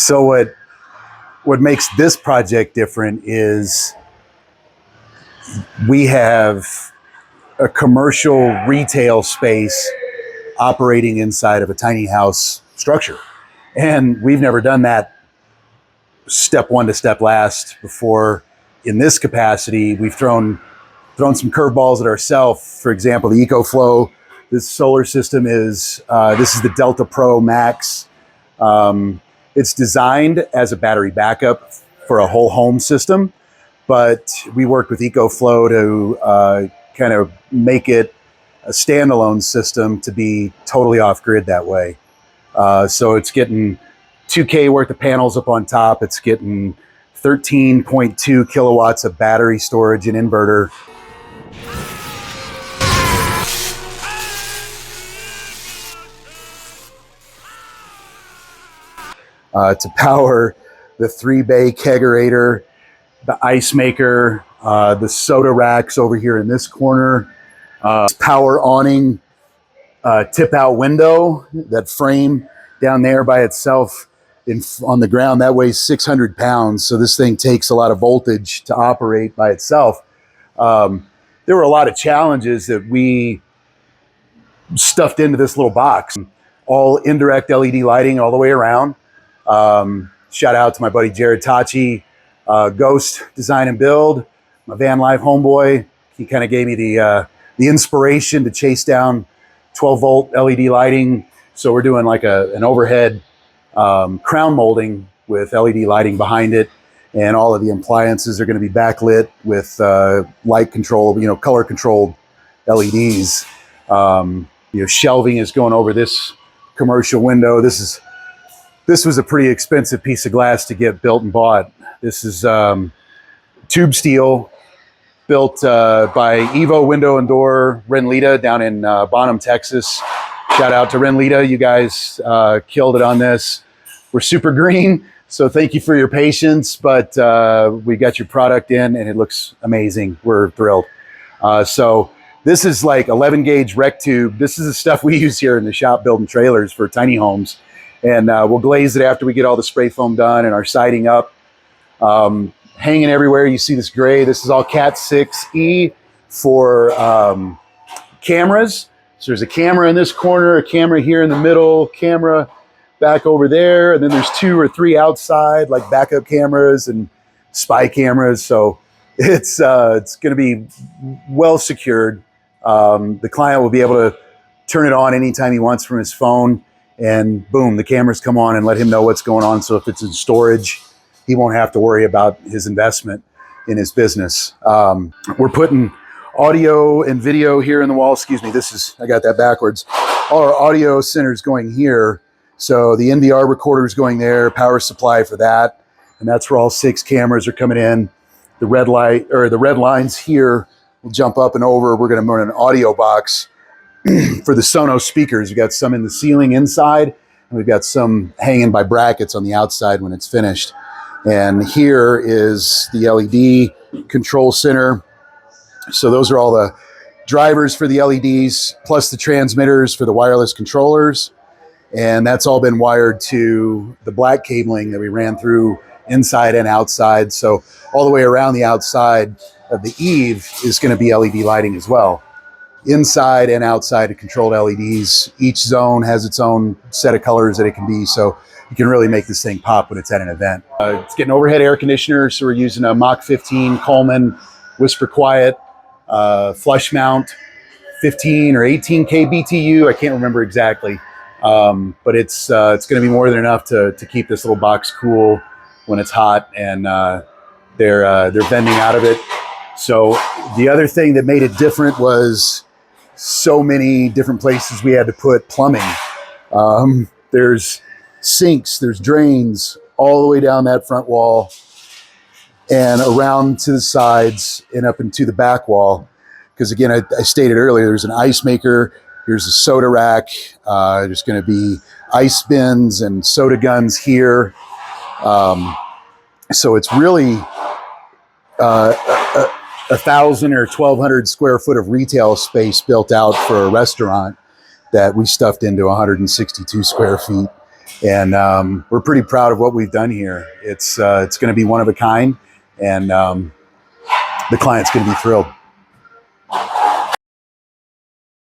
So what makes this project different is we have a commercial retail space operating inside of a tiny house structure. And we've never done that step one to step last before in this capacity. We've thrown some curveballs at ourselves. For example, the EcoFlow, this solar system is, this is the Delta Pro Max. It's designed as a battery backup for a whole home system, but we worked with EcoFlow to kind of make it a standalone system to be totally off grid that way. So it's getting 2K worth of panels up on top. It's getting 13.2 kilowatts of battery storage and inverter. To power the 3-bay kegerator, the ice maker, the soda racks over here in this corner, power awning, tip out window, that frame down there by itself on the ground, that weighs 600 pounds. So this thing takes a lot of voltage to operate by itself. There were a lot of challenges that we stuffed into this little box. All indirect LED lighting all the way around. Shout out to my buddy Jared Tachi, Ghost Design and Build, my van life homeboy. He kind of gave me the inspiration to chase down 12-volt LED lighting. So we're doing like an overhead crown molding with LED lighting behind it, and all of the appliances are going to be backlit with light control, color controlled LEDs. Shelving is going over this commercial window. This was a pretty expensive piece of glass to get built and bought. This is tube steel built by Evo Window and Door Renlita down in Bonham, Texas. Shout out to Renlita. You guys killed it on this. We're super green, so thank you for your patience, but we got your product in and it looks amazing. We're thrilled. So this is like 11 gauge rec tube. This is the stuff we use here in the shop building trailers for tiny homes. And we'll glaze it after we get all the spray foam done and our siding up. Hanging everywhere, you see this gray. This is all Cat 6E for cameras. So there's a camera in this corner, a camera here in the middle, camera back over there, and then there's 2 or 3 outside, like backup cameras and spy cameras. So it's going to be well secured. The client will be able to turn it on anytime he wants from his phone, and boom, the cameras come on and let him know what's going on. So if it's in storage, he won't have to worry about his investment in his business. We're putting audio and video here in the wall. Excuse me, I got that backwards. All our audio center's going here. So the NVR recorder is going there, power supply for that. And that's where all 6 cameras are coming in. The red light, or the red lines here will jump up and over. We're gonna run an audio box for the Sonos speakers. We've got some in the ceiling inside, and we've got some hanging by brackets on the outside when it's finished. And here is the LED control center. So those are all the drivers for the LEDs, plus the transmitters for the wireless controllers. And that's all been wired to the black cabling that we ran through inside and outside. So all the way around the outside of the eave is going to be LED lighting as well. Inside and outside of controlled LEDs. Each zone has its own set of colors that it can be. So you can really make this thing pop when it's at an event. It's getting overhead air conditioner. So we're using a Mach 15 Coleman Whisper Quiet flush mount, 15 or 18K BTU. I can't remember exactly. But it's going to be more than enough to keep this little box cool when it's hot, and they're venting out of it. So the other thing that made it different was so many different places we had to put plumbing. There's sinks, there's drains all the way down that front wall and around to the sides and up into the back wall. Because again, I stated earlier, there's an ice maker, here's a soda rack, there's going to be ice bins and soda guns here. So it's really 1,000 or 1,200 square foot of retail space built out for a restaurant that we stuffed into 162 square feet. And we're pretty proud of what we've done here. It's going to be one of a kind, and the client's going to be thrilled.